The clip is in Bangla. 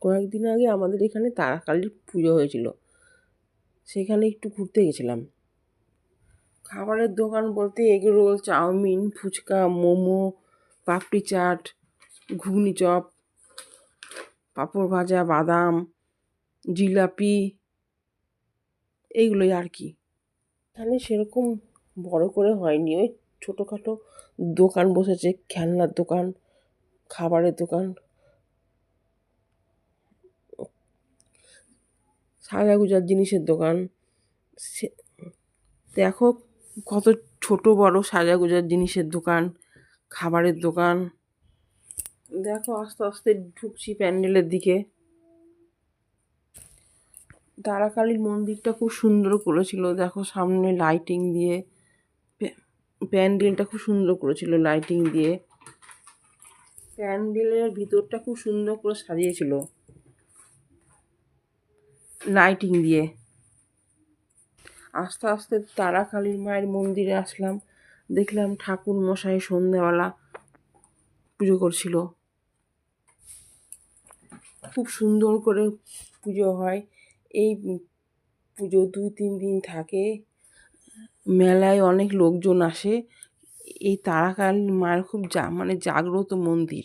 কয়েকদিন আগে আমাদের এখানে তারাকালীর পুজো হয়েছিল, সেখানে একটু ঘুরতে গেছিলাম। খাবারের দোকান বলতে এগরোল, চাউমিন, ফুচকা, মোমো, পাপড়ি চাট, ঘুগনি চপ, পাঁপড় ভাজা, বাদাম, জিলাপি, এইগুলোই আর কি। এখানে সেরকম বড় করে হয়নি, ওই ছোটোখাটো দোকান বসেছে, খেলনার দোকান, খাবারের দোকান, সাজাগুজার জিনিসের দোকান। দেখো কত ছোট বড় সাজাগোজার জিনিসের দোকান, খাবারের দোকান। দেখো আস্তে আস্তে ঢুকছি প্যান্ডেলের দিকে। তারাকালীর মন্দিরটা খুব সুন্দর করেছিল, দেখো সামনে লাইটিং দিয়ে প্যান্ডেলটা খুব সুন্দর করেছিল লাইটিং দিয়ে। প্যান্ডেলের ভিতরটা খুব সুন্দর করে সাজিয়েছিল লাইটিং দিয়ে। আস্তে আস্তে তারাকালীর মায়ের মন্দিরে আসলাম, দেখলাম ঠাকুর মশাই সন্ধ্যাবেলা পুজো করছিল। খুব সুন্দর করে পুজো হয়। এই পুজো 2-3 দিন থাকে। মেলায় অনেক লোকজন আসে। এই তারাকালী মায়ের খুব জাগ্রত মন্দির।